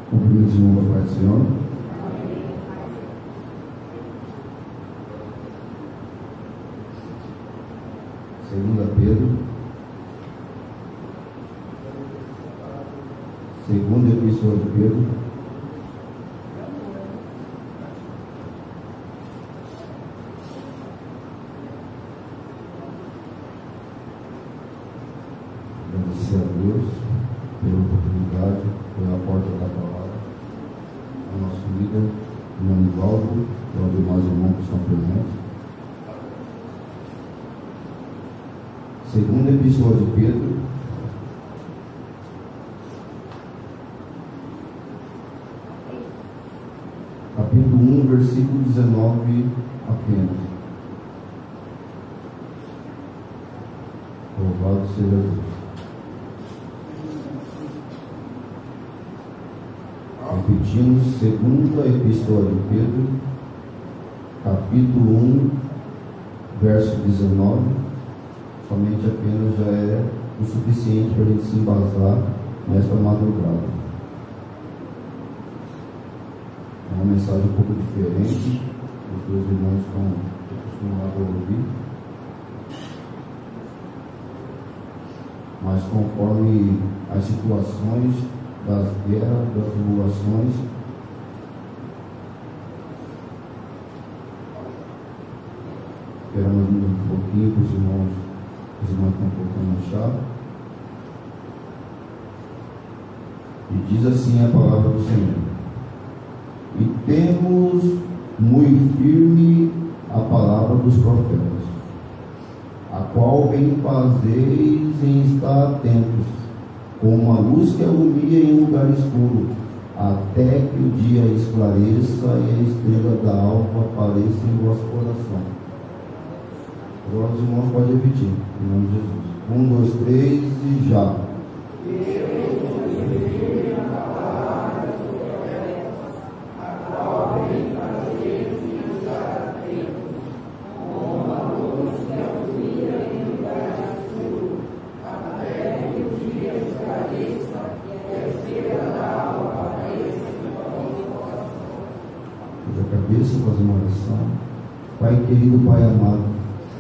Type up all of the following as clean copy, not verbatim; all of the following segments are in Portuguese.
Cumprimento o irmão da Pai do Senhor. Segunda Pedro. Segunda Epístola de Pedro. Agradecer a Deus pela oportunidade, pela porta da palavra, ao nosso líder, o irmão Nivaldo, e aos demais irmãos que estão presentes. Segunda Epístola de Pedro, capítulo 1, versículo 19 apenas. Louvado seja Deus. Repetimos, segunda Epístola de Pedro, capítulo 1, verso 19, somente apenas já é o suficiente para a gente se embasar nesta madrugada. É uma mensagem um pouco diferente do que os irmãos estão acostumados a ouvir, mas conforme as situações das guerras, das tribulações, esperamos um pouquinho para os irmãos estão colocando a chave. E diz assim a palavra do Senhor: e temos muito firme a palavra dos profetas, a qual bem fazeis em estar atentos, como a luz que alumia em lugar escuro, até que o dia esclareça e a estrela da alva apareça em vosso coração. Agora os irmãos podem repetir, em nome de Jesus. 1, 2, 3 e já. Fazer uma oração. Pai querido, Pai amado,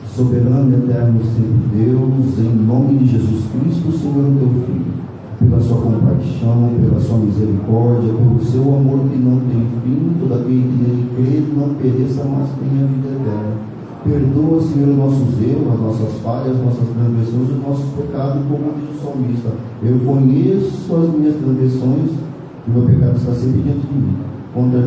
soberano e eterno sempre Deus, em nome de Jesus Cristo, Senhor, teu Filho, pela sua compaixão, pela sua misericórdia, pelo seu amor que não tem fim, todo aquele que nele crê não pereça, mas tenha vida eterna. Perdoa, Senhor, os nossos erros, as nossas falhas, as nossas transgressões, os nossos pecados, como diz o salmista. Eu conheço as minhas transgressões e o meu pecado está sempre diante de mim. Contra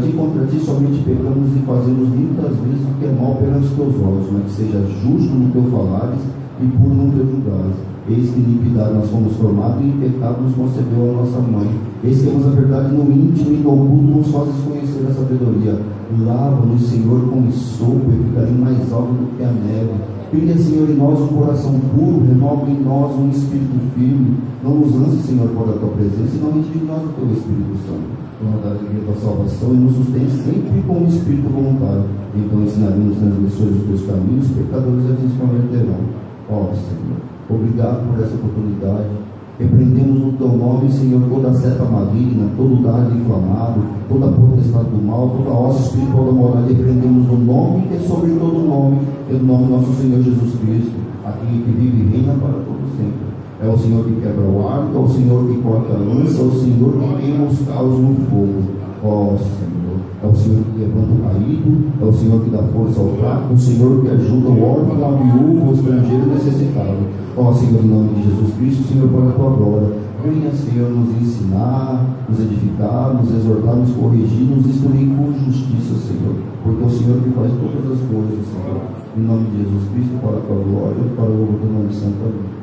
ti, somente pecamos e fazemos muitas vezes o que é mal perante os teus olhos, mas que seja justo no teu falares e puro no teu julgares. Eis que iniquidade nós fomos formados e em pecado nos concebeu a nossa mãe. Eis que temos a verdade no íntimo e no oculto nos fazes conhecer a sabedoria. Lava-nos, Senhor, com sopo e ficarei mais alto do que a neve. Cria, Senhor, em nós um coração puro, renova em nós um espírito firme. Não nos lance, Senhor, fora da tua presença e não retire de nós o teu Espírito Santo. Da alegria da salvação e nos sustente sempre com o espírito voluntário. Então ensinaremos os transgressores dos teus caminhos, pecadores a ti se converterão. Ó Senhor, obrigado por essa oportunidade. Repreendemos no teu nome, Senhor, toda seta maligna, todo dardo inflamado, toda potestade do mal, toda hoste espiritual da morte. Repreendemos no nome que é sobre todo nome, pelo nome do nosso Senhor Jesus Cristo, aquele que vive e reina para todo sempre. É o Senhor que quebra o arco, é o Senhor que corta a lança, é o Senhor que queima os caos no fogo. Ó Senhor, é o Senhor que levanta o caído, é o Senhor que dá força ao fraco, o Senhor que ajuda o órfão, a viúva, o estrangeiro necessitado. Ó Senhor, em nome de Jesus Cristo, Senhor, para a tua glória, venha, Senhor, nos ensinar, nos edificar, nos exortar, nos corrigir, nos instruir com justiça, Senhor, porque é o Senhor que faz todas as coisas, Senhor. Em nome de Jesus Cristo, para a tua glória, para o louvor do nome santo. Amém.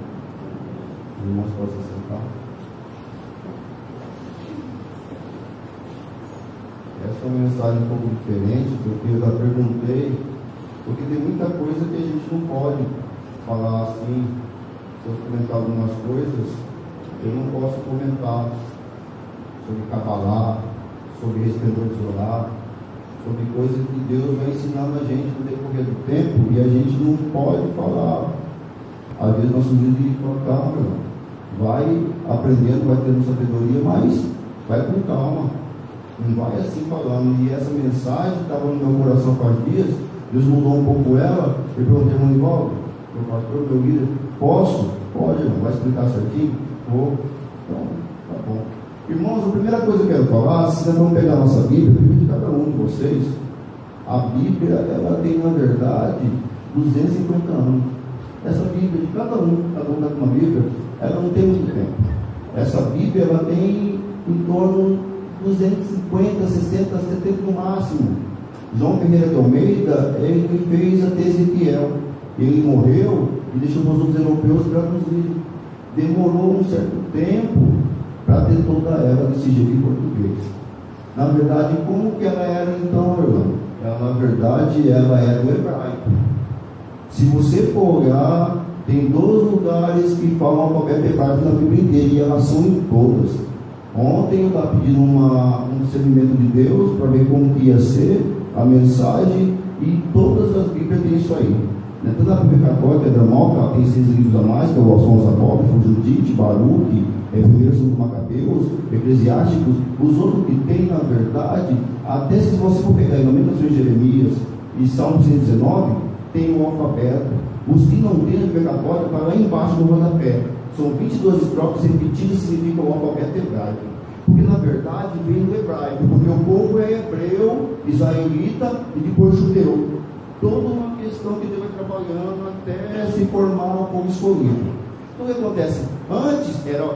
Irmãos, possam sentar. Essa é uma mensagem um pouco diferente, porque eu já perguntei, porque tem muita coisa que a gente não pode falar assim. Se eu comentar algumas coisas, eu não posso comentar sobre Cabalá, sobre resplendor solar, sobre coisas que Deus vai ensinando a gente no decorrer do tempo, e a gente não pode falar. Às vezes nossos líderes falam, calma, vai aprendendo, vai tendo sabedoria, mas vai com calma. Não vai assim falando. E essa mensagem estava no meu coração faz dias, Deus mudou um pouco ela. Eu perguntei ao Nivaldo, meu pastor, meu líder, posso? Pode, não vai explicar certinho? Vou. Então, tá bom. Irmãos, a primeira coisa que eu quero falar, se nós vamos pegar a nossa Bíblia, a Bíblia de cada um de vocês, a Bíblia, ela tem, na verdade, 250 anos. Essa Bíblia de cada um está com uma Bíblia, ela não tem muito tempo. Essa Bíblia, ela tem em torno de 250, 60, 70 no máximo. João Ferreira de Almeida, ele fez até Ezequiel. Ele morreu e deixou para os outros europeus traduzir. Demorou um certo tempo para ter toda ela desse jeito em português. Na verdade, como que ela era então, irmão? Ela, na verdade, ela era o hebraico. Se você for olhar, tem 2 lugares que falam o alfabeto hebraico na Bíblia inteira, e elas são em todas. Ontem eu estava pedindo um discernimento de Deus para ver como que ia ser a mensagem, e todas as Bíblias têm isso aí. Tanto a Bíblia Católica, Dramal, tem 6 livros a mais, que é o São Apócrifos, Judite, Baruque, 1 Macabeus, Eclesiásticos. Os outros que tem, na verdade, até se você for pegar em Lamentações de Jeremias e Salmo 119, tem um alfabeto. Os que não têm a Bíblia Católica, está lá embaixo no rodapé. São 22 estrofes repetidas, significa o alfabeto hebraico. Porque na verdade vem do hebraico, porque o povo é hebreu, israelita e depois judeu. Toda uma questão que Deus vai trabalhando até se formar o povo escolhido. Então o que acontece? Antes era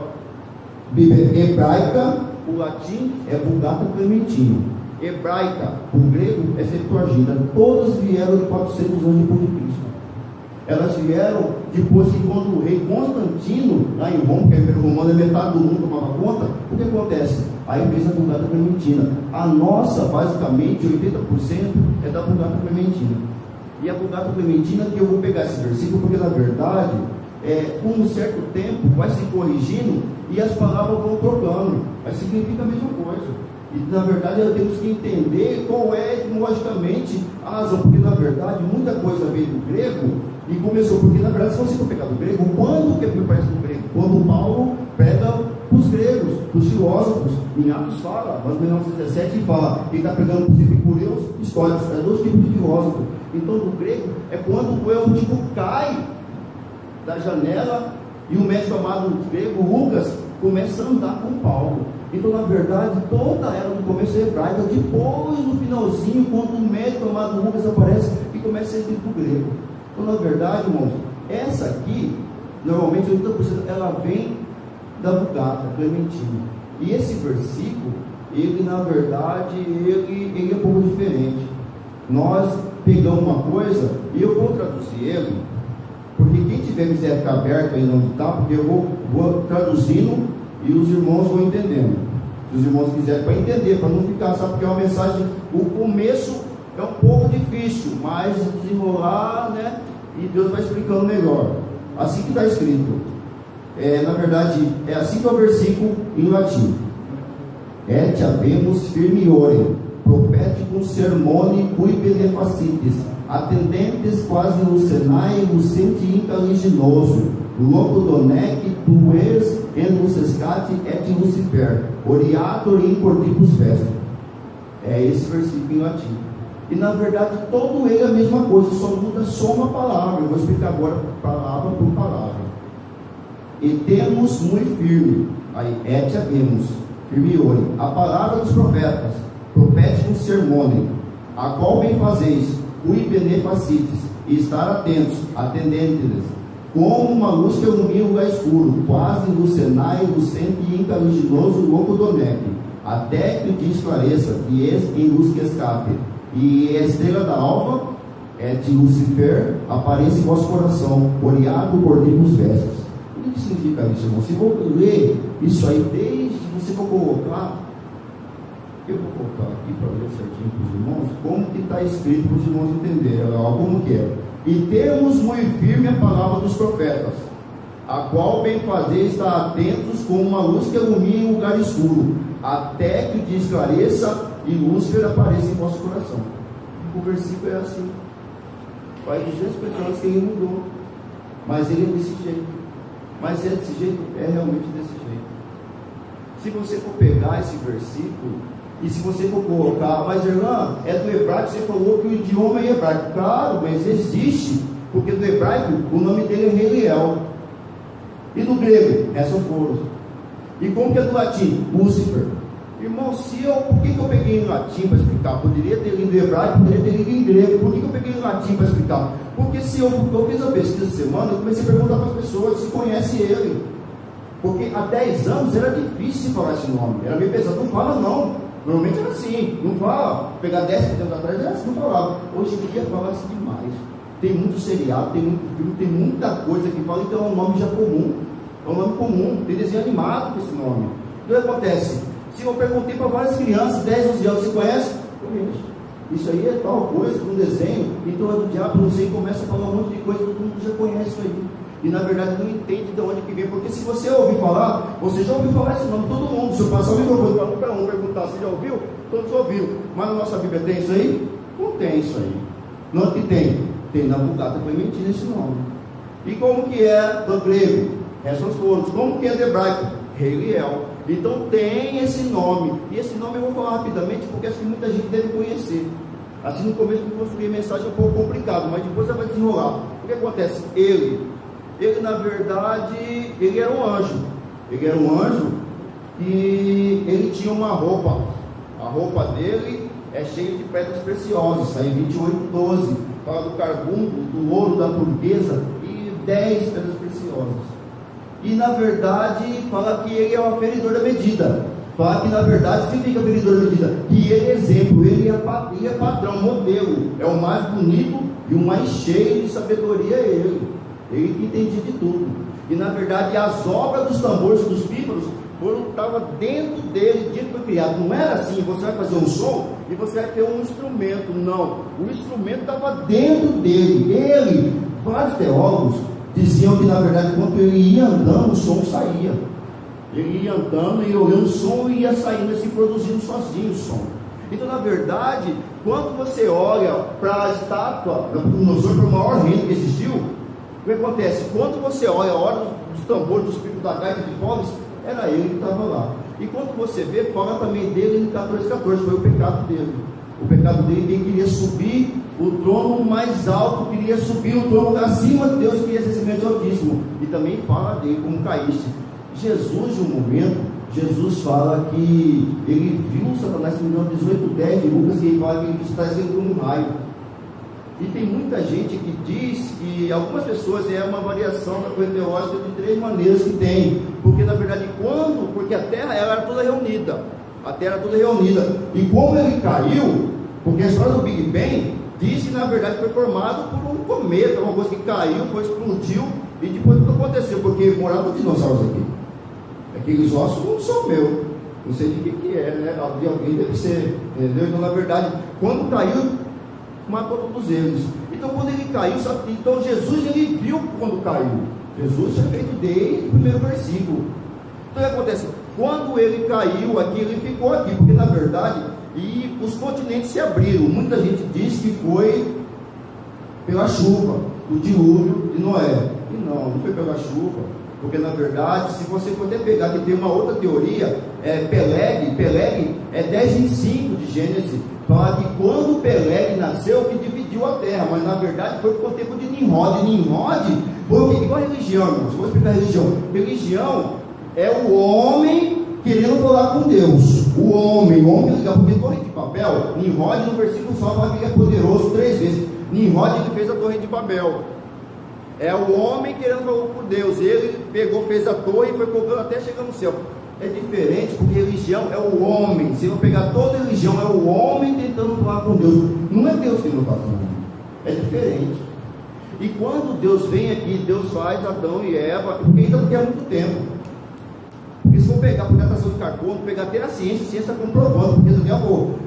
Bíblia hebraica, o latim é Vulgata Clementina. Hebraica, o grego é Septuaginta. Todas vieram de 400 anos depois de Cristo. Elas vieram depois que, quando o rei Constantino, lá em Roma, que é o Império Romano, é metade do mundo, tomava conta. O que acontece? Aí fez a Vulgata Clementina. A nossa, basicamente, 80% é da Vulgata Clementina. E a Vulgata Clementina, que eu vou pegar esse versículo, porque na verdade, com um certo tempo, vai se corrigindo e as palavras vão trocando. Mas significa a mesma coisa. E na verdade, temos que entender qual é etimologicamente a razão. Porque na verdade, muita coisa veio do grego e começou. Porque na verdade, se você for pegar do grego, quando que aparece do grego? Quando Paulo pega os gregos, os filósofos, em Atos fala, mas em 1917 fala, ele está pegando os epicureus, históricos, 2 tipos de filósofos. Então, do grego é quando o Eutico cai da janela e um médico amado grego, Lucas, começa a andar com Paulo. Então, na verdade, toda ela no começo é hebraica. Depois, no finalzinho, quando o médico amado Lucas aparece, e começa a ser escrito do grego. Então, na verdade, irmãos, essa aqui, normalmente 80% ela vem da Vulgata Clementina. E esse versículo, ele na verdade, ele é um pouco diferente. Nós pegamos uma coisa, e eu vou traduzir ele, porque quem quiser ficar aberto aí onde está, porque eu vou traduzindo e os irmãos vão entendendo. Se os irmãos quiserem, para entender, para não ficar, sabe, porque é uma mensagem, o começo é um pouco difícil, mas desenrolar, né, e Deus vai explicando melhor. Assim que está escrito, na verdade, é assim que é o versículo em latim: Et habemus firmiore, propeticum sermone cui benefacitis, attendentes quasi lucenae lucenti inca liginoso, loco donec tues en lucescati et lucifer, oriator in cordibus vestem. É esse versículo em latim. E na verdade todo ele é a mesma coisa, só muda só uma palavra. Eu vou explicar agora palavra por palavra. E temos muito firme, aí et habemus firmiore, a palavra dos profetas, propeticum sermone, a qual bem fazeis, cui benefacites, e estar atentos, atendentes, como uma luz que ilumina o lugar escuro, quase lucenai, lucente e incaliginoso, louco donec, até que o dia esclareça, que és em luz que escape, e a estrela da alva, é de Lucifer, apareça em vosso coração, oriado por os vestes. O que significa isso, irmão? Se for ler isso aí, desde você for colocar, eu vou colocar aqui para ler certinho para os irmãos, como que está escrito para os irmãos entenderem, como que é. E temos muito firme a palavra dos profetas, a qual bem fazer estar atentos como uma luz que ilumina um lugar escuro, até que o dia esclareça e Lúcifer apareça em vosso coração. O versículo é assim. Faz 250 anos que ele mudou, mas ele é desse jeito. Mas é desse jeito, é realmente desse jeito. Se você for pegar esse versículo, E se você for colocar, mas irmã, é do hebraico, você falou que o idioma é hebraico. Claro, mas existe, porque do hebraico o nome dele é Reliel. E do grego, Ressoforos. E como que é do latim? Lúcifer. Irmão, por que eu peguei em latim para explicar? Poderia ter lido em hebraico, poderia ter lido em grego. Por que eu peguei em latim para explicar? Porque se eu fiz a pesquisa essa semana, eu comecei a perguntar para as pessoas se conhece ele. Porque há 10 anos era difícil falar esse nome, era meio pesado. Não fala não, normalmente era assim, não fala. Pegar 10 anos atrás era assim, não falava. Hoje em dia fala-se demais. Tem muito seriado, tem muito filme, tem muita coisa que fala, então é um nome já comum. É um nome comum, tem desenho animado com esse nome. Então o que acontece? Se eu perguntei para várias crianças, 10, 11 anos, você conhece? Conheço. Isso aí é tal coisa, um desenho, então é do diabo, não sei, começa a falar um monte de coisa, todo mundo já conhece isso aí. E na verdade não entende de onde que vem, porque se você ouvir falar, você já ouviu falar esse nome, todo mundo. Se eu passar o microfone para um perguntar se já ouviu, todos ouviram. Mas na nossa Bíblia tem isso aí? Não tem isso aí. Não que tem? Tem na Vulgata Clementina esse nome. E como que é do grego? Ressoforos. Como que é do hebraico? Reliel. Então tem esse nome. E esse nome eu vou falar rapidamente, porque acho que muita gente deve conhecer. Assim no começo eu construí a mensagem um pouco complicado, mas depois ela vai desenrolar. O que acontece? Ele na verdade, ele era um anjo. Ele era um anjo e ele tinha uma roupa. A roupa dele é cheia de pedras preciosas. Está em 28:12. Fala do carbundo, do ouro, da turquesa e 10 pedras preciosas. E na verdade, fala que ele é o aferidor da medida. Fala que na verdade, significa aferidor da medida, que ele é exemplo, ele é padrão, modelo. É o mais bonito e o mais cheio de sabedoria é ele. Ele que entendia de tudo. E na verdade as obras dos tambores e dos pífaros estavam dentro dele, dia que foi criado. Não era assim, você vai fazer um som e você vai ter um instrumento. Não, o instrumento estava dentro dele. Vários teólogos diziam que na verdade quando ele ia andando, o som saía. Ele ia andando e olhando o som e ia saindo assim, produzindo sozinho o som. Então na verdade, quando você olha para a estátua, foi o maior reino que existiu. O que acontece? Quando você olha a hora dos tambores, dos picos da gaita de foles, era ele que estava lá. E quando você vê, fala também dele em 14:14, foi o pecado dele. O pecado dele, ele queria subir o trono mais alto, queria subir o trono acima de Deus, queria ser semelhante ao Altíssimo. E também fala dele como caíste. Jesus, em um momento, Jesus fala que ele viu Satanás, se não me engano, 18:10 de Lucas, que ele fala que ele está escrito como um raio. E tem muita gente que diz que algumas pessoas é uma variação da coisa teológica de 3 maneiras que tem. Porque na verdade porque a terra ela era toda reunida. A terra era toda reunida. E como ele caiu, porque a história do Big Bang diz que na verdade foi formado por um cometa, uma coisa que caiu, foi, explodiu, e depois tudo aconteceu, porque moravam dinossauros aqui. Aqueles ossos não são meus. Não sei de que é, né? De alguém deve ser, entendeu? Então na verdade, quando caiu, matou todos eles. Então quando ele caiu, então Jesus ele viu quando caiu. Jesus tinha feito desde o primeiro versículo. Então o que acontece? Quando ele caiu aqui, ele ficou aqui, porque na verdade, e os continentes se abriram. Muita gente diz que foi pela chuva, o dilúvio de Noé. E não foi pela chuva, porque na verdade, se você for até pegar, que tem uma outra teoria, Peleg é 10:25 de Gênesis. Fala que quando Peleg nasceu, que dividiu a terra, mas na verdade foi por tempo de Nimrod. Nimrod foi igual a religião, irmãos. Vou explicar a religião. Religião é o homem querendo falar com Deus. O homem legal, porque Torre de Babel, Nimrod no versículo só fala que ele é poderoso 3 vezes. Nimrod ele fez a Torre de Babel. É o homem querendo falar com Deus. Ele pegou, fez a torre e foi colocando até chegar no céu. É diferente, porque religião é o homem. Se eu pegar toda religião, é o homem tentando falar com Deus. Não é Deus querendo falar com o homem. É diferente. E quando Deus vem aqui, Deus faz Adão e Eva, porque ainda não quer muito tempo. Porque se for pegar por datação de carbono, pegar até a ciência está comprovando, porque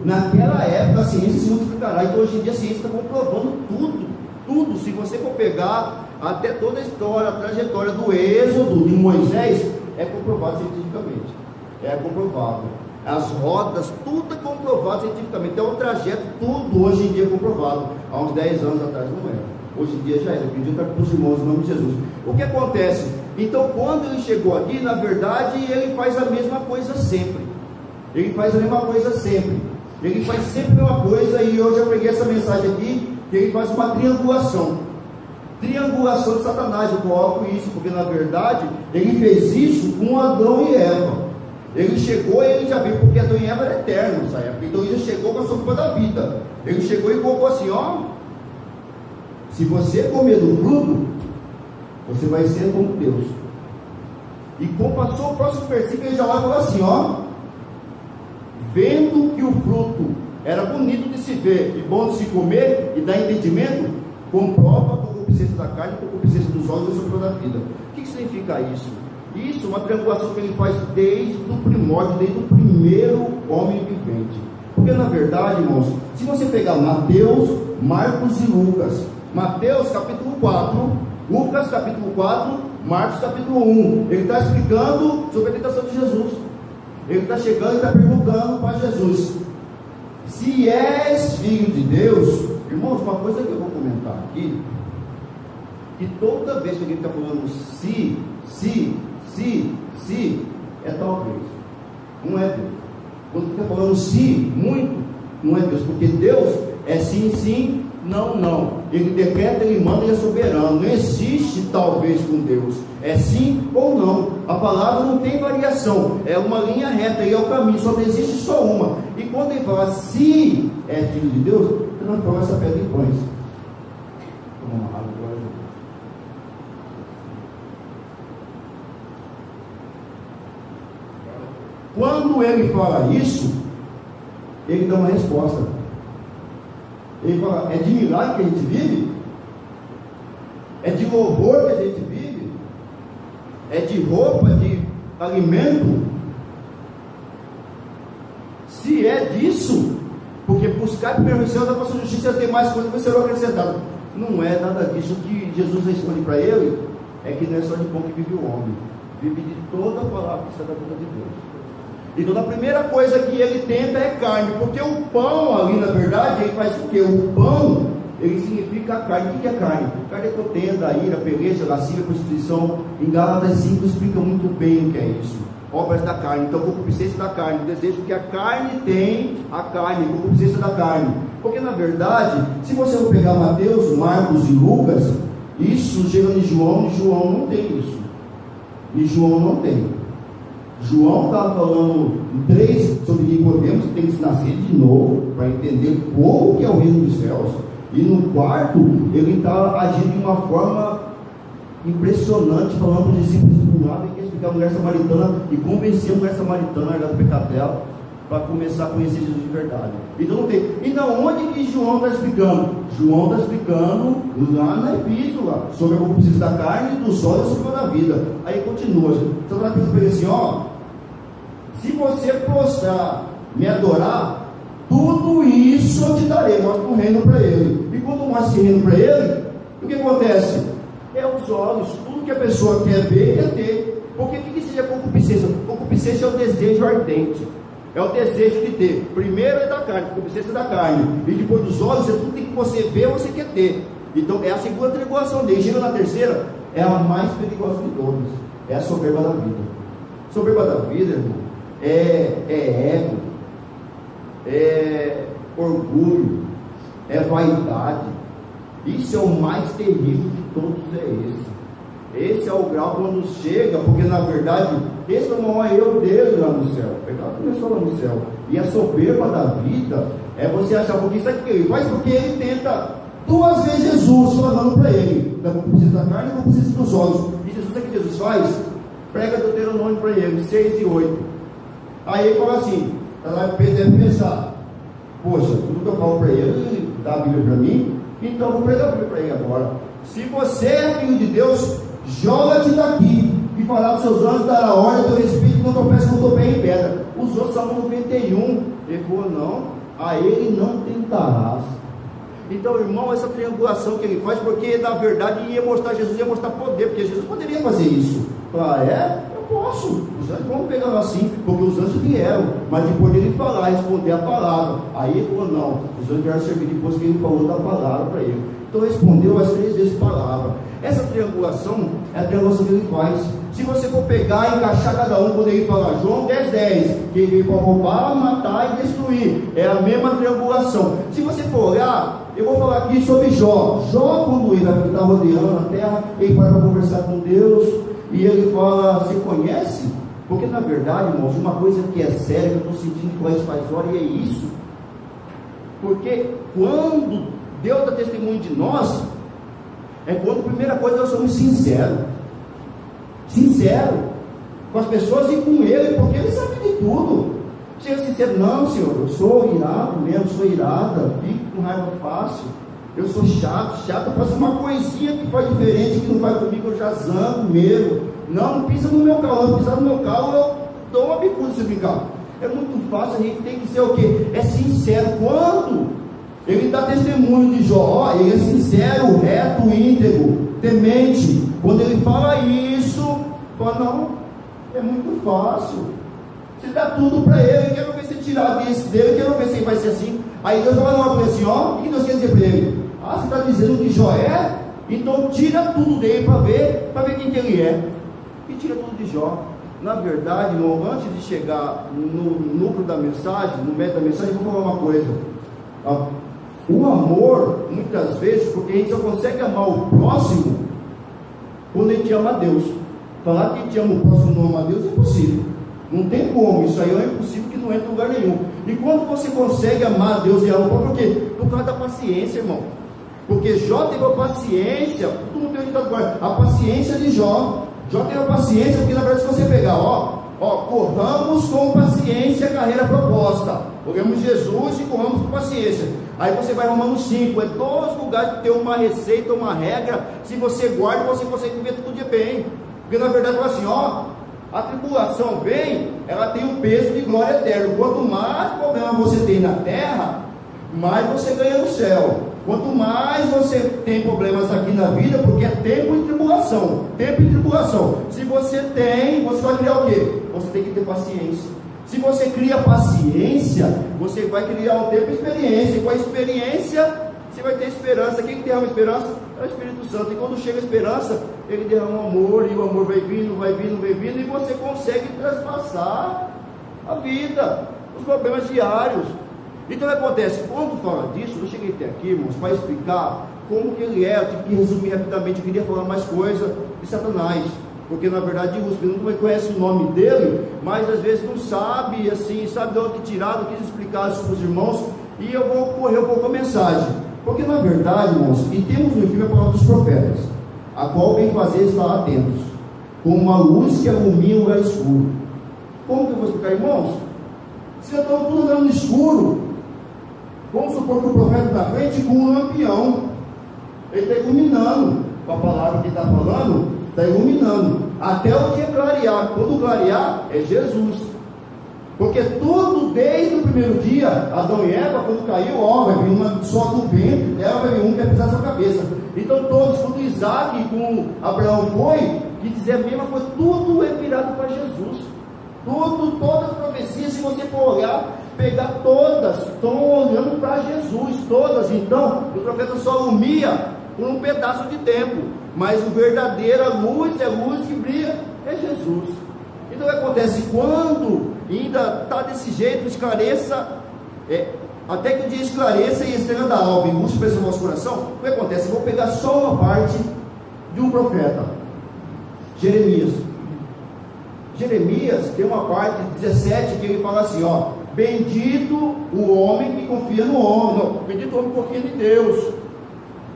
naquela época a ciência se multiplicará. Então hoje em dia a ciência está comprovando tudo. Se você for pegar até toda a história, a trajetória do êxodo de Moisés, é comprovado cientificamente. É comprovado. As rodas, tudo é comprovado cientificamente. Então o trajeto, tudo hoje em dia é comprovado. Há uns 10 anos atrás não era. Hoje em dia já era. Pediu para os irmãos em nome de Jesus. O que acontece? Então quando ele chegou aqui, na verdade, ele faz a mesma coisa sempre. Ele faz a mesma coisa sempre. Ele faz sempre a mesma coisa, e hoje eu peguei essa mensagem aqui, que ele faz uma triangulação. Triangulação de Satanás, eu coloco isso, porque na verdade, ele fez isso com Adão e Eva. Ele chegou e ele já viu, porque Adão e Eva era eterno nessa época. Então ele chegou com a sopa da vida. Ele chegou e colocou assim, ó, se você comer do fruto, você vai ser como Deus. E como passou o próximo versículo, ele já vai falar assim, ó, vendo que o fruto era bonito de se ver e bom de se comer e dar entendimento, comprova a concupiscência da carne, a concupiscência dos olhos e a sopa da vida. O que significa isso? Isso é uma triangulação que ele faz desde o primórdio, desde o primeiro homem vivente. Porque na verdade, irmãos, se você pegar Mateus, Marcos e Lucas, Mateus capítulo 4, Lucas capítulo 4, Marcos capítulo 1, ele está explicando sobre a tentação de Jesus. Ele está chegando e está perguntando para Jesus: se és filho de Deus. Irmãos, uma coisa que eu vou comentar aqui, que toda vez que alguém está falando se, é talvez, não é Deus. Quando fica falando se, muito, não é Deus, porque Deus é sim, não. Ele decreta, ele manda, ele é soberano. Não existe talvez com Deus, é sim ou não. A palavra não tem variação, é uma linha reta, e é o caminho, só existe só uma. E quando ele fala se é filho de Deus, ele não transforma essa pedra em pães. Toma uma água agora. Quando ele fala isso, ele dá uma resposta. Ele fala: é de milagre que a gente vive? É de louvor que a gente vive? É de roupa, de alimento? Se é disso, porque buscar primeiro o céu da vossa justiça, tem mais coisas que serão acrescentadas. Não é nada disso. O que Jesus responde para ele é que não é só de pão que vive o homem, vive de toda a palavra que está da boca de Deus. Então a primeira coisa que ele tenta é carne, porque o pão ali, na verdade, ele faz o quê? O pão, ele significa a carne. O que é carne? Carne é contenda, ira, peleja, lascívia, prostituição. Em Gálatas 5 explica muito bem o que é isso. Obras da carne. Então, concupiscência da carne, o desejo que a carne tem, a carne, concupiscência da carne. Porque na verdade, se você for pegar Mateus, Marcos e Lucas, isso chega em João, e João não tem isso. E João não tem. João estava falando em 3 sobre Nicodemos, que tem que se nascer de novo para entender como que é o reino dos céus. E no 4 ele está agindo de uma forma impressionante, falando para os discípulos do lado, e quer explicar a mulher samaritana e convencer a mulher samaritana a largar do pecado dela, para começar a conhecer Jesus de verdade. Então não tem. E da onde que João está explicando? João está explicando lá na epístola sobre a concupiscência da carne, do sol e a sopa da vida. Aí continua. Então está perguntando para ele assim: ó, se você prostrar, me adorar, tudo isso eu te darei. Mostra um reino para ele. E quando mostra esse reino para ele, o que acontece? É os olhos. Tudo que a pessoa quer ver, quer ter. Porque o que seja concupiscência? Concupiscência é o desejo ardente. É o desejo de ter. Primeiro é da carne, concupiscência da carne. E depois dos olhos, é tudo que você vê, você quer ter. Então é a segunda tribulação dele. Chega na terceira, é a mais perigosa de todas. É a soberba da vida. Soberba da vida, irmão, é ego, é orgulho, é vaidade. Isso é o mais terrível de todos, é esse. Esse é o grau quando chega, porque na verdade esse é o maior eu dele lá no céu. O pecado começou lá no céu. E a soberba da vida é você achar, porque isso aqui ele faz, porque ele tenta 2 vezes Jesus falando para ele, da concupiscência da carne e da concupiscência dos olhos. E Jesus, o que Jesus faz? Prega Deuteronômio para ele, 6 e 8. Aí ele fala assim: Pedro deve pensar, poxa, tudo que eu falo para ele dá a Bíblia para mim, então eu vou pregar a Bíblia para ele agora. Se você é filho de Deus, joga-te daqui, e fará aos seus anjos dar a ordem, teu espírito não tropece com o teu pé em pedra. Os outros, Salmo 91, ele falou: não, a ele não tentarás. Então, irmão, essa triangulação que ele faz, porque na verdade ia mostrar, Jesus ia mostrar poder, porque Jesus poderia fazer isso. Falar: eu posso, os anjos vão pegar assim, porque os anjos vieram, mas depois dele falar, responder a palavra, aí ele falou: não, os anjos vieram servir depois que ele falou da palavra para ele. Então respondeu as 3 vezes palavra. Essa triangulação é a triangulação que ele faz. Se você for pegar e encaixar cada um, quando ele fala João 10:10, que ele veio para roubar, matar e destruir, é a mesma triangulação. Se você for olhar, eu vou falar aqui sobre Jó. Jó, quando ele está rodeando a terra, ele para conversar com Deus, e ele fala: você conhece? Porque na verdade, irmãos, uma coisa que é séria, que eu estou sentindo que faz hora, e é isso. Porque quando Deus dá testemunho de nós, é quando, primeira coisa, nós somos sinceros com as pessoas e com Ele, porque Ele sabe de tudo. Seja sincero: não, Senhor, eu sou irado mesmo, sou irada, fico com raiva fácil, eu sou chato, faço uma coisinha que faz diferente, que não vai comigo, eu já zango mesmo. Não pisa no meu carro, pisar no meu carro, eu dou uma bicuda se brincar. É muito fácil, a gente tem que ser o quê? É sincero. Quando ele dá testemunho de Jó, ele é sincero, reto, íntegro, temente. Quando ele fala isso, fala: não, é muito fácil. Você dá tudo para ele, quero ver você tirar disso dele, quero ver se ele vai ser assim. Aí Deus vai falar para ele assim: ó, o que Deus quer dizer para ele? Ah, você está dizendo que Jó é? Então tira tudo dele para ver quem que ele é. E tira tudo de Jó. Na verdade, irmão, antes de chegar no núcleo da mensagem, no método da mensagem, eu vou falar uma coisa. O amor, muitas vezes, porque a gente só consegue amar o próximo quando a gente ama a Deus. Falar que a gente ama o próximo e não ama a Deus é impossível. Não tem como, isso aí é impossível, que não entra em lugar nenhum. E quando você consegue amar a Deus e amar o próximo, por quê? Por causa da paciência, irmão. Porque Jó teve a paciência, todo mundo tem um ditado agora, a paciência de Jó. Jó teve a paciência, porque na verdade, se você pegar, corramos com paciência a carreira proposta. Olhamos Jesus e corramos com paciência. Aí você vai Romanos 5, é 2 lugares que tem uma receita, uma regra. Se você guarda, você consegue viver tudo de bem. Porque na verdade fala assim: a tribulação vem, ela tem um peso de glória eterna. Quanto mais problema você tem na terra, mais você ganha no céu. Quanto mais você tem problemas aqui na vida, porque é tempo e tribulação. Se você tem, você vai criar o quê? Você tem que ter paciência. Se você cria paciência, você vai criar um tempo e experiência. E com a experiência, você vai ter esperança. Quem derrama esperança? É o Espírito Santo. E quando chega a esperança, ele derrama amor, e o amor vai vindo, e você consegue transpassar a vida, os problemas diários. Então o que acontece? Quando fala disso, eu cheguei até aqui, irmãos, para explicar como que ele é. Eu tive que resumir rapidamente, eu queria falar mais coisa de Satanás, porque na verdade os meninos não conhecem o nome dele, mas às vezes não sabe, assim, sabe de onde tirar, eu quis explicar isso para os irmãos, e eu vou correr um pouco a mensagem, porque na verdade, irmãos, e temos no filme a palavra dos profetas, a qual vem fazer estar atentos, como uma luz que ilumina o lugar escuro. Como que eu vou explicar, irmãos? Se eu estou tudo andando no escuro, vamos supor que o profeta está à frente com um lampião, ele está iluminando, com a palavra que ele está falando, está iluminando, até o dia clarear. Quando clarear, é Jesus, porque tudo desde o primeiro dia, Adão e Eva, quando caiu, vai vir uma só do ventre dela, vai vir um que vai pisar sua cabeça. Então todos, quando Isaac e com Abraão foi, que dizer a mesma coisa, tudo é virado para Jesus. Todas as profecias, se você for olhar, pegar todas, estão olhando para Jesus, todas. Então, o profeta só ilumina por um pedaço de tempo, mas a verdadeira luz, é a luz que brilha, é Jesus. Então o que acontece? Quando ainda está desse jeito, esclareça, até que o dia esclareça e a estrela da alva busque para o nosso coração. O que acontece? Eu vou pegar só uma parte de um profeta, Jeremias tem uma parte 17 que ele fala assim: bendito o homem que confia no homem. Não, bendito o homem que confia em Deus,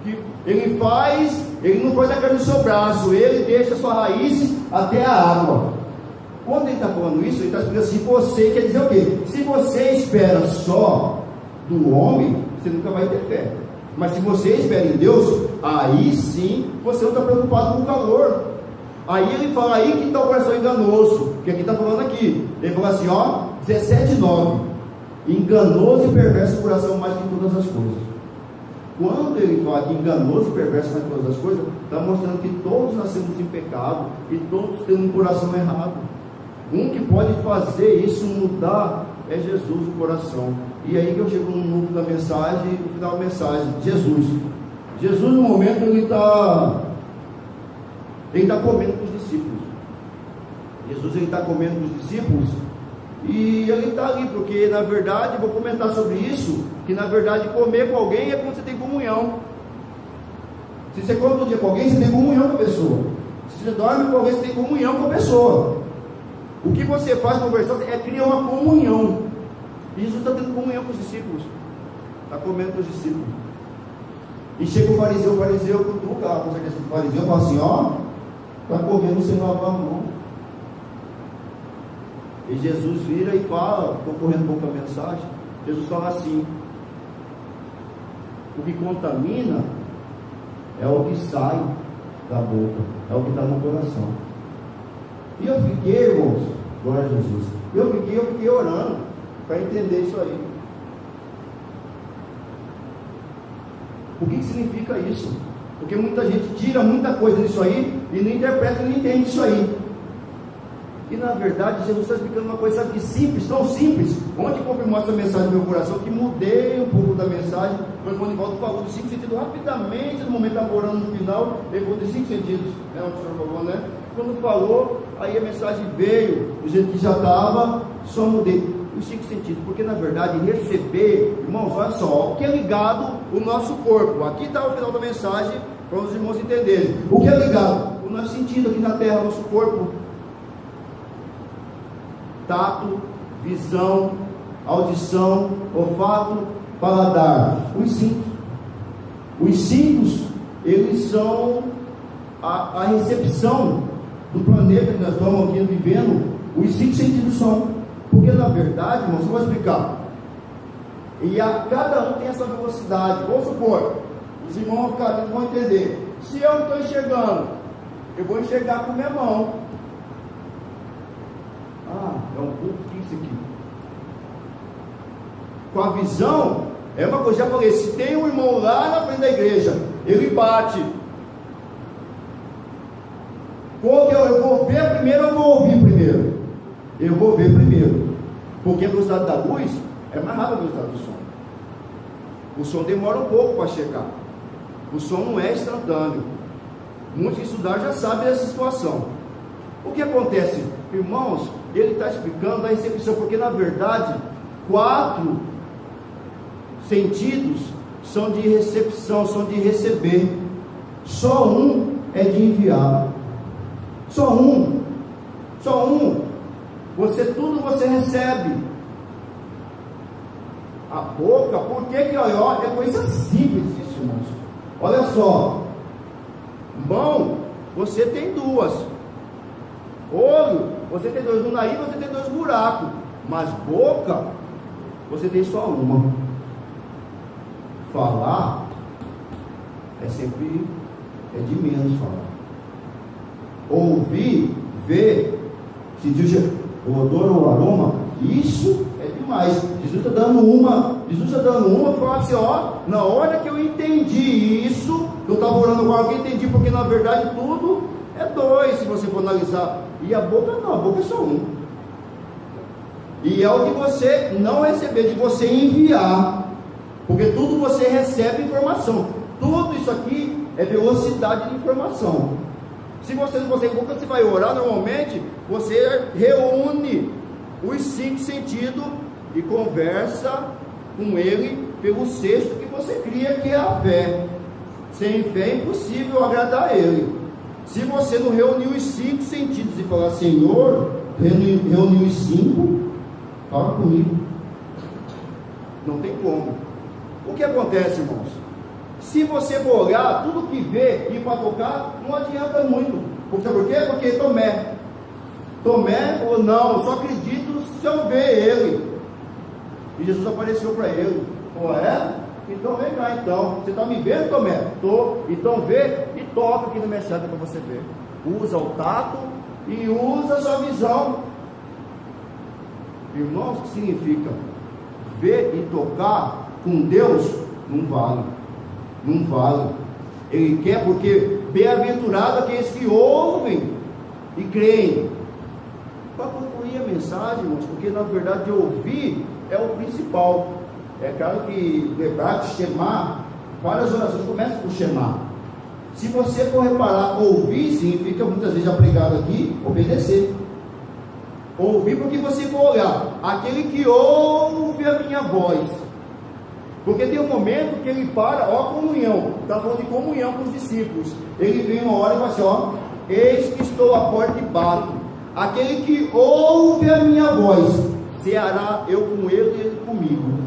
que ele não faz a carne do seu braço, ele deixa a sua raiz até a água. Quando ele está falando isso, ele está explicando assim: você quer dizer o quê? Se você espera só do homem, você nunca vai ter fé. Mas se você espera em Deus, aí sim você não está preocupado com o calor. Aí ele fala aí que está o coração enganoso, que aqui está falando aqui. Ele fala assim, 17:9. Enganoso e perverso o coração mais que todas as coisas. Quando ele fala que enganoso e perverso mais que todas as coisas, está mostrando que todos nascemos em pecado e todos temos um coração errado. Um que pode fazer isso mudar é Jesus, o coração. E aí que eu chego no núcleo da mensagem, no final da mensagem, Jesus. Jesus no momento ele está comendo com os discípulos. Jesus ele está comendo com os discípulos e ele está ali, porque na verdade, vou comentar sobre isso, que na verdade comer com alguém é quando você tem comunhão. Se você come todo dia com alguém, você tem comunhão com a pessoa. Se você dorme com alguém, você tem comunhão com a pessoa. O que você faz conversando é criar uma comunhão. E Jesus está tendo comunhão com os discípulos, está comendo com os discípulos. E chega o fariseu cutuca lá, com essa questão do fariseu, fala assim: ó, está comendo sem lavar a mão. E Jesus vira e fala, estou correndo um pouco a mensagem. Jesus fala assim: o que contamina é o que sai da boca, é o que está no coração. E eu fiquei, irmãos, glória a Jesus, eu fiquei orando para entender isso aí. O que significa isso? Porque muita gente tira muita coisa disso aí e não interpreta e não entende isso aí. E na verdade Jesus está explicando uma coisa, sabe, que simples, tão simples. Ontem confirmou essa mensagem no meu coração, que mudei um pouco da mensagem. Quando o Monivaldo falou dos 5 sentidos rapidamente, no momento estava orando no final, ele falou dos 5 sentidos, né? O senhor falou, né? Quando falou, aí a mensagem veio do jeito que já estava, só mudei os 5 sentidos, porque na verdade receber, irmãos, olha só, o que é ligado o nosso corpo. Aqui está o final da mensagem para os irmãos entenderem. O que é ligado? O nosso sentido aqui na terra, o nosso corpo: tato, visão, audição, olfato, paladar. Os 5. Os 5, eles são a recepção do planeta que nós estamos aqui vivendo. Os 5 sentidos são. Porque na verdade, irmãos, eu vou explicar. E cada um tem essa velocidade. Vamos supor, os irmãos vão ficar atentos, vão entender. Se eu não estou enxergando, eu vou enxergar com minha mão. É um pouco isso aqui. Com a visão, é uma coisa, já falei, se tem um irmão lá na frente da igreja, ele bate. Eu vou ver primeiro, eu vou ouvir primeiro. Eu vou ver primeiro, porque a velocidade da luz é mais rápida que a velocidade do som. O som demora um pouco para chegar. O som não é instantâneo. Muitos que estudaram já sabem dessa situação. O que acontece, irmãos? Ele está explicando a recepção, porque na verdade 4 sentidos são de recepção, são de receber. Só um é de enviar. Só um. Tudo você recebe. A boca, por que olha, é coisa simples isso, irmãos. Olha só. Mão, você tem 2. Olho, você tem 2. No nariz você tem 2 buracos. Mas boca, você tem só uma. Falar é sempre de menos falar. Ouvir, ver, sentir o odor ou o aroma, isso é demais. Jesus está dando uma que fala assim: ó, na hora que eu entendi isso, eu estava orando com alguém, entendi, porque na verdade tudo é 2, se você for analisar. E a boca não, a boca é só 1. E é o de você não receber, de você enviar, porque tudo você recebe informação. Tudo isso aqui é velocidade de informação. Se você não consegue, quando você vai orar, normalmente você reúne os 5 sentidos e conversa com ele pelo 6º que você cria, que é a fé. Sem fé é impossível agradar a ele. Se você não reunir os 5 sentidos e falar: Senhor, reunir os 5, fala comigo. Não tem como. O que acontece, irmãos? Se você for olhar, tudo que vê e para tocar, não adianta muito. Sabe por quê? Porque Tomé falou: não, eu só acredito se eu ver ele. E Jesus apareceu para ele. Falou: é? Então vem cá então. Você está me vendo, Tomé? Estou. Então vê e toca aqui no mensagem para você ver. Usa o tato e usa a sua visão. Irmãos, o que significa? Ver e tocar com Deus não vale. Não vale. Ele quer, porque bem-aventurado aqueles que ouvem e creem. Para concluir a mensagem, irmãos, porque na verdade ouvir é o principal. É claro que debate, chamar, Várias orações começam por chamar. Se você for reparar, ouvir significa muitas vezes aplicado aqui, obedecer. Ouvir porque você for olhar, aquele que ouve a minha voz. Porque tem um momento que ele para, ó, comunhão, está falando de comunhão com os discípulos. Ele vem uma hora e fala assim, ó, eis que estou à porta e bato. Aquele que ouve a minha voz, ceará eu com ele e ele comigo.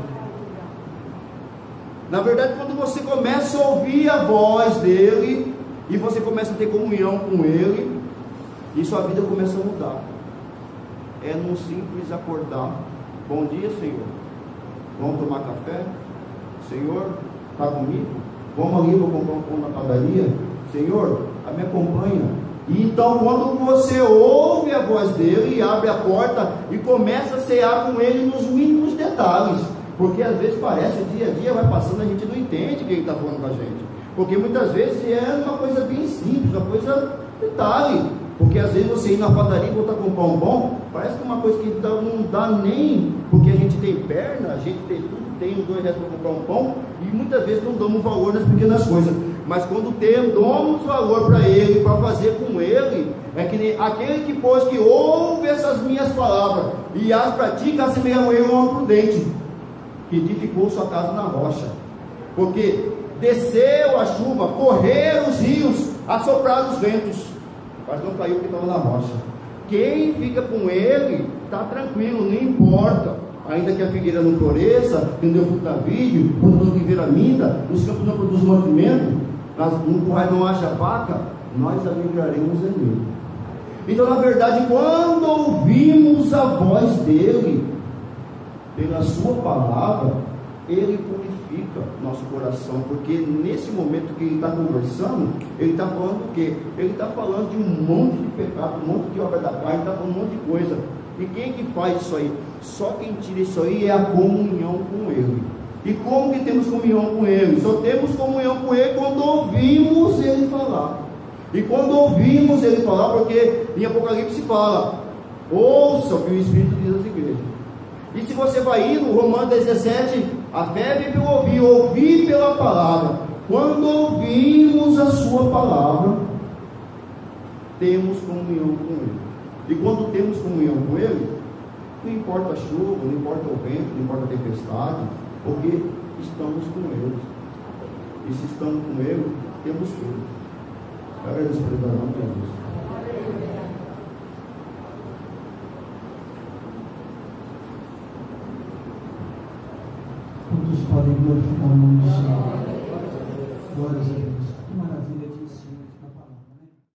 Na verdade, quando você começa a ouvir a voz dele, e você começa a ter comunhão com ele, e sua vida começa a mudar. É num simples acordar, bom dia, Senhor, vamos tomar café? Senhor, está comigo? Vamos ali, vou comprar um pão na padaria? Senhor, me acompanha. E então, quando você ouve a voz dele, e abre a porta, e começa a cear com ele nos mínimos detalhes, porque às vezes parece, o dia a dia vai passando, a gente não entende o que ele está falando com a gente, porque muitas vezes é uma coisa bem simples, uma coisa detalhe, porque às vezes você ir na padaria e voltar com um pão bom, parece que é uma coisa que não dá nem, porque a gente tem perna, a gente tem tudo, tem os R$2 para comprar um pão, e muitas vezes não damos valor nas pequenas coisas, mas quando damos valor para ele, para fazer com ele, é que nem aquele que pôs, que ouve essas minhas palavras, e as pratica, assemelham ele a um prudente, que edificou sua casa na rocha, porque desceu a chuva, correram os rios, assopraram os ventos, mas não caiu porque estava na rocha. Quem fica com ele, está tranquilo, não importa, ainda que a figueira não floresça, não deu fruto da vide, quando não tiver a minda, os campos não produzem mantimento, no curral não haja vaca, nós alegraremos em ele. Então, na verdade, quando ouvimos a voz dele, pela sua palavra, ele purifica nosso coração, porque nesse momento que ele está conversando, ele está falando o quê? Ele está falando de um monte de pecado, um monte de obra da carne, está falando um monte de coisa. E quem que faz isso aí? Só quem tira isso aí é a comunhão com ele. E como que temos comunhão com ele? Só temos comunhão com ele quando ouvimos ele falar. E quando ouvimos ele falar, porque em Apocalipse fala, ouça o que o Espírito diz às igrejas. E se você vai indo, Romanos 17, a fé vem pelo ouvir, ouvir pela palavra. Quando ouvimos a sua palavra, temos comunhão com ele. E quando temos comunhão com ele, não importa a chuva, não importa o vento, não importa a tempestade, porque estamos com ele. E se estamos com ele, temos tudo. Eu agradeço por ele, nome de Jesus. Todos podem glorificar o nome do Senhor. Glórias a Deus. Que maravilha.